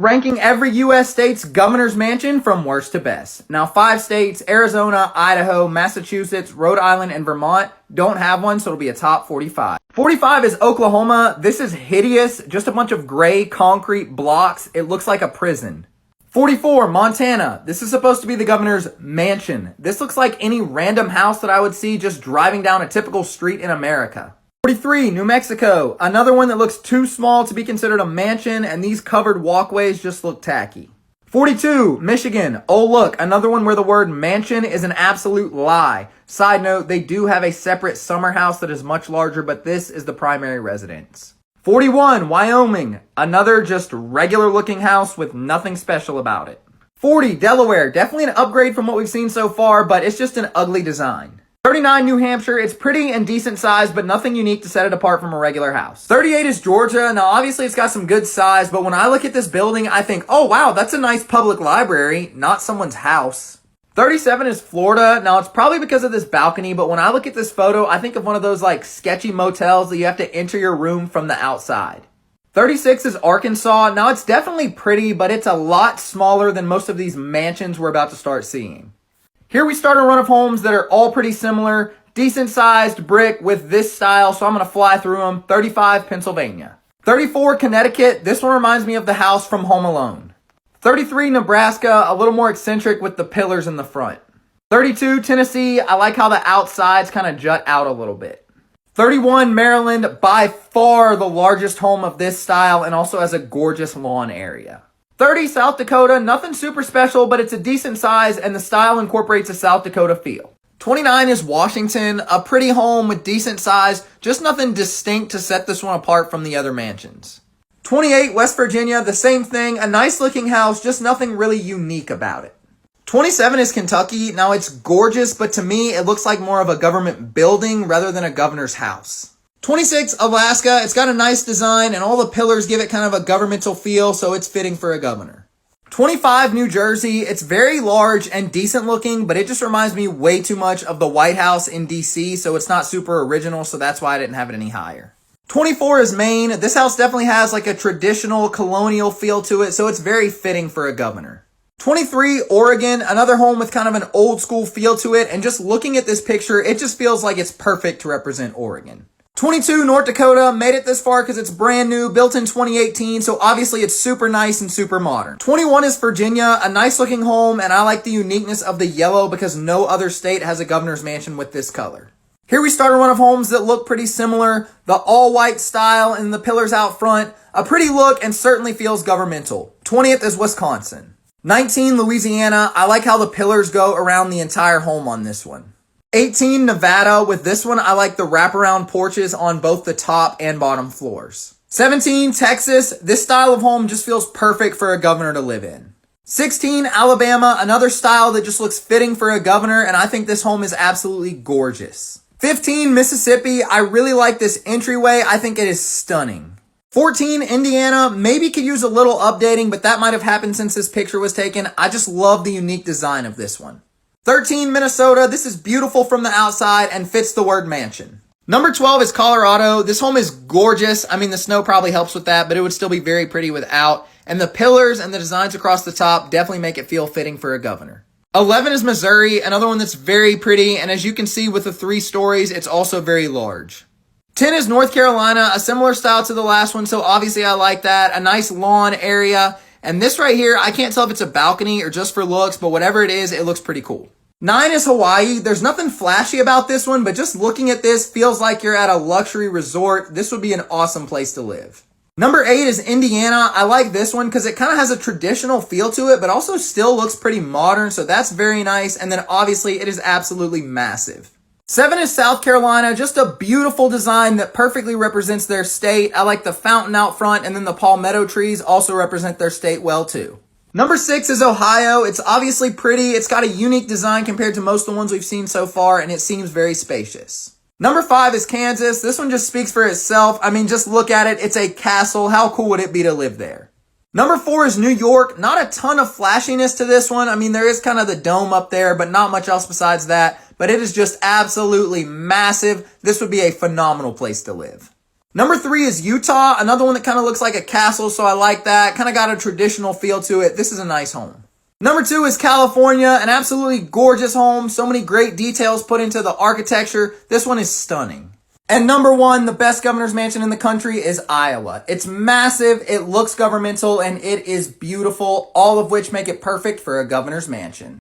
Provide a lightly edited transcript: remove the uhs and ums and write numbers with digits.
Ranking every U.S. state's governor's mansion from worst to best. Now, 5 states, Arizona, Idaho, Massachusetts, Rhode Island, and Vermont, don't have one, so it'll be a top 45. 45 is Oklahoma. This is hideous. Just a bunch of gray concrete blocks. It looks like a prison. 44, Montana. This is supposed to be the governor's mansion. This looks like any random house that I would see just driving down a typical street in America. 43, New Mexico. Another one that looks too small to be considered a mansion, and these covered walkways just look tacky. 42, Michigan. Oh look, another one where the word mansion is an absolute lie. Side note, they do have a separate summer house that is much larger, but this is the primary residence. 41, Wyoming. Another just regular looking house with nothing special about it. 40, Delaware. Definitely an upgrade from what we've seen so far, but it's just an ugly design. 39, New Hampshire. It's pretty and decent size, but nothing unique to set it apart from a regular house. 38 is Georgia. Now, obviously, it's got some good size, but when I look at this building, I think, oh, wow, that's a nice public library, not someone's house. 37 is Florida. Now, it's probably because of this balcony, but when I look at this photo, I think of one of those, like, sketchy motels that you have to enter your room from the outside. 36 is Arkansas. Now, it's definitely pretty, but it's a lot smaller than most of these mansions we're about to start seeing. Here we start a run of homes that are all pretty similar, decent sized brick with this style, so I'm going to fly through them. 35, Pennsylvania. 34, Connecticut. This one reminds me of the house from Home Alone. 33, Nebraska, a little more eccentric with the pillars in the front. 32, Tennessee. I like how the outsides kind of jut out a little bit. 31, Maryland, by far the largest home of this style and also has a gorgeous lawn area. 30, South Dakota, nothing super special, but it's a decent size and the style incorporates a South Dakota feel. 29 is Washington, a pretty home with decent size, just nothing distinct to set this one apart from the other mansions. 28, West Virginia, the same thing, a nice looking house, just nothing really unique about it. 27 is Kentucky. Now it's gorgeous, but to me, it looks like more of a government building rather than a governor's house. 26, Alaska. It's got a nice design and all the pillars give it kind of a governmental feel, so it's fitting for a governor. 25, New Jersey. It's very large and decent looking, but it just reminds me way too much of the White House in DC, so it's not super original, so that's why I didn't have it any higher. 24 is Maine. This house definitely has like a traditional colonial feel to it, so it's very fitting for a governor. 23, Oregon. Another home with kind of an old school feel to it, and just looking at this picture, it just feels like it's perfect to represent Oregon. 22, North Dakota, made it this far because it's brand new, built in 2018, so obviously it's super nice and super modern. 21 is Virginia, a nice looking home, and I like the uniqueness of the yellow because no other state has a governor's mansion with this color. Here we start a run of homes that look pretty similar, the all white style and the pillars out front, a pretty look and certainly feels governmental. 20th is Wisconsin. 19, Louisiana, I like how the pillars go around the entire home on this one. 18, Nevada. With this one, I like the wraparound porches on both the top and bottom floors. 17, Texas. This style of home just feels perfect for a governor to live in. 16, Alabama. Another style that just looks fitting for a governor, and I think this home is absolutely gorgeous. 15, Mississippi. I really like this entryway. I think it is stunning. 14, Indiana. Maybe could use a little updating, but that might have happened since this picture was taken. I just love the unique design of this one. 13, Minnesota. This is beautiful from the outside and fits the word mansion. Number 12 is Colorado. This home is gorgeous. I mean, the snow probably helps with that, but it would still be very pretty without. And the pillars and the designs across the top definitely make it feel fitting for a governor. 11 is Missouri, another one that's very pretty. And as you can see with the 3 stories, it's also very large. 10 is North Carolina, a similar style to the last one. So obviously I like that. A nice lawn area. And this right here, I can't tell if it's a balcony or just for looks, but whatever it is, it looks pretty cool. 9 is Hawaii. There's nothing flashy about this one, but just looking at this feels like you're at a luxury resort. This would be an awesome place to live. Number 8 is Indiana. I like this one because it kind of has a traditional feel to it, but also still looks pretty modern, so that's very nice. And then obviously it is absolutely massive. 7 is South Carolina, just a beautiful design that perfectly represents their state. I like the fountain out front, and then the palmetto trees also represent their state well too. Number 6 is Ohio. It's obviously pretty. It's got a unique design compared to most of the ones we've seen so far, and it seems very spacious. Number 5 is Kansas. This one just speaks for itself. I mean, just look at it. It's a castle. How cool would it be to live there? Number 4 is New York. Not a ton of flashiness to this one. I mean, there is kind of the dome up there, but not much else besides that. But it is just absolutely massive. This would be a phenomenal place to live. Number 3 is Utah, another one that kind of looks like a castle, so I like that. Kind of got a traditional feel to it. This is a nice home. Number 2 is California, an absolutely gorgeous home. So many great details put into the architecture. This one is stunning. And number 1, the best governor's mansion in the country is Iowa. It's massive, it looks governmental, and it is beautiful, all of which make it perfect for a governor's mansion.